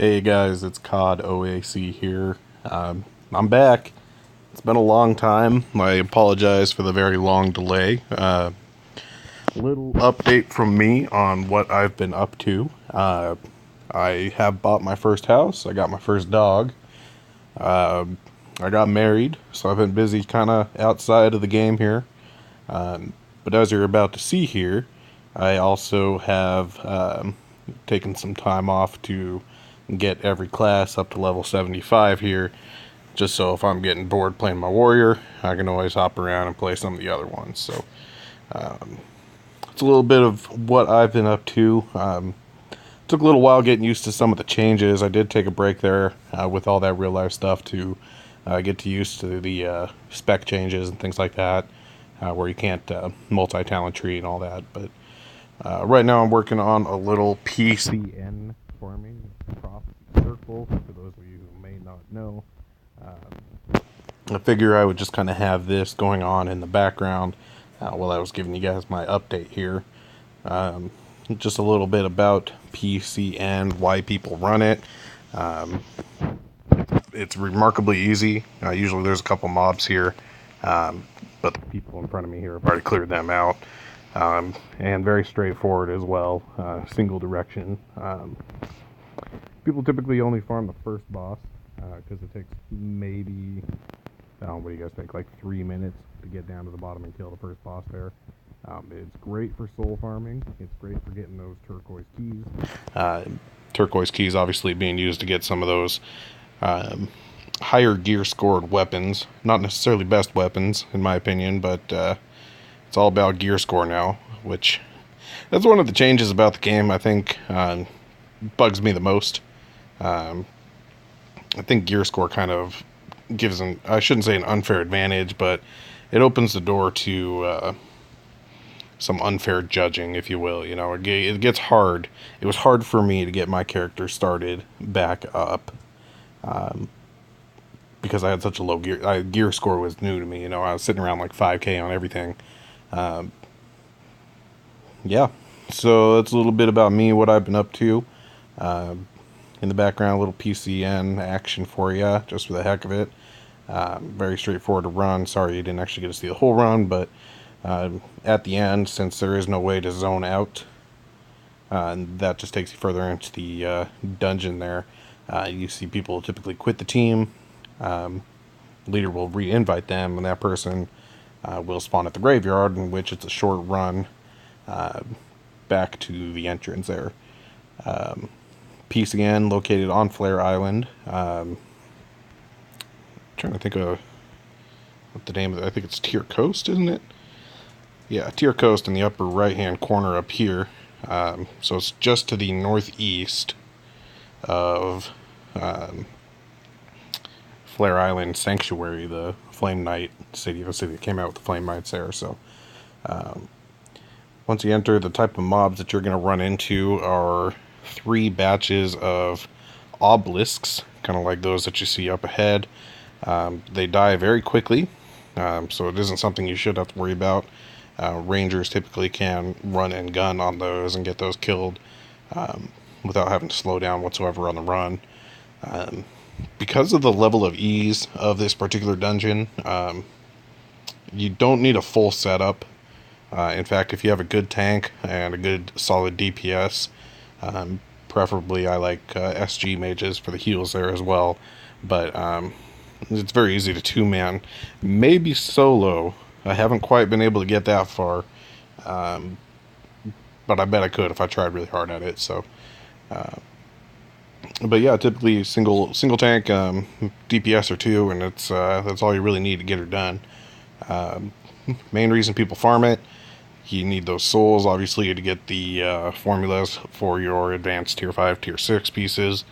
Hey guys, it's COD OAC here. I'm back. It's been a long time. I apologize for the very long delay. Little update from me on what I've been up to. I have bought my first house. I got my first dog. I got married, so I've been busy kind of outside of the game here. But as you're about to see here, I also have taken some time off to get every class up to level 75 here, just so if I'm getting bored playing my warrior, I can always hop around and play some of the other ones. So it's a little bit of what I've been up to. Took a little while getting used to some of the changes. I did take a break there with all that real life stuff to get used to the spec changes and things like that, where you can't multi-talent tree and all that. But right now I'm working on a little PCN farming prophecy circle. For those of you who may not know, I figure I would just kind of have this going on in the background while I was giving you guys my update here. Just a little bit about PCN, why people run it. It's remarkably easy. Usually there's a couple mobs here, but the people in front of me here have already cleared them out. And very straightforward as well, single direction. People typically only farm the first boss, because it takes maybe, what do you guys think, like 3 minutes to get down to the bottom and kill the first boss there. It's great for soul farming. It's great for getting those turquoise keys. Turquoise keys obviously being used to get some of those higher gear scored weapons. Not necessarily best weapons, in my opinion, but it's all about gear score now, which that's one of the changes about the game I think bugs me the most. I think gear score kind of gives I shouldn't say an unfair advantage, but it opens the door to some unfair judging, if you will. You know, it gets hard. It was hard for me to get my character started back up, because I had such a low gear score was new to me. You know, I was sitting around like 5K on everything. Yeah, so that's a little bit about me, what I've been up to. In the background, a little PCN action for you, just for the heck of it. Very straightforward to run. Sorry you didn't actually get to see the whole run, but at the end, since there is no way to zone out, that just takes you further into the dungeon there. You see people typically quit the team. Leader will re-invite them, and that person will spawn at the graveyard, in which it's a short run back to the entrance there. PCN located on Flare Island. Trying to think of what the name of it. I think it's Tier Coast, isn't it? Yeah, Tier Coast in the upper right hand corner up here. So it's just to the northeast of Flare Island Sanctuary, the Flame Knight city, the city that came out with the Flame Knights there. So once you enter, the type of mobs that you're going to run into are 3 batches of obelisks, kind of like those that you see up ahead. They die very quickly, so it isn't something you should have to worry about. Rangers typically can run and gun on those and get those killed without having to slow down whatsoever on the run. Because of the level of ease of this particular dungeon, you don't need a full setup. In fact, if you have a good tank and a good solid DPS, preferably I like SG mages for the heals there as well, but it's very easy to 2-man, maybe solo. I haven't quite been able to get that far, but I bet I could if I tried really hard at it. So, but yeah, typically single tank, DPS or 2, and that's all you really need to get her done. Main reason people farm it, you need those souls, obviously, to get the formulas for your advanced Tier 5, Tier 6 pieces.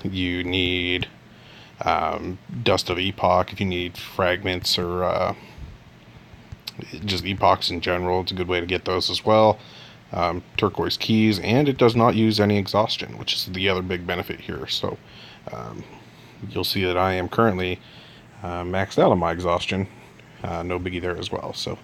You need Dust of Epoch if you need fragments or just epochs in general. It's a good way to get those as well. Turquoise keys, and it does not use any exhaustion, which is the other big benefit here. So you'll see that I am currently maxed out on my exhaustion. No biggie there as well. So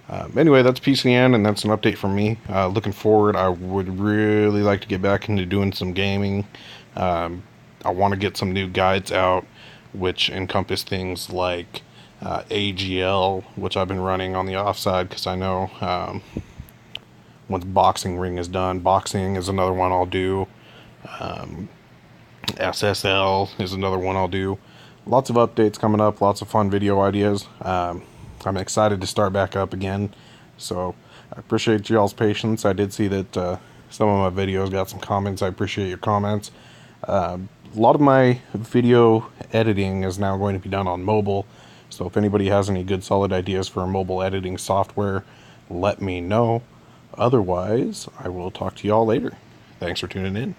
Anyway, that's PCN, and that's an update from me. Looking forward, I would really like to get back into doing some gaming. I want to get some new guides out, which encompass things like AGL, which I've been running on the offside because I know once Boxing Ring is done, boxing is another one I'll do. SSL is another one I'll do. Lots of updates coming up, lots of fun video ideas. I'm excited to start back up again. So I appreciate y'all's patience. I did see that some of my videos got some comments. I appreciate your comments. A lot of my video editing is now going to be done on mobile. So if anybody has any good solid ideas for a mobile editing software, let me know. Otherwise, I will talk to y'all later. Thanks for tuning in.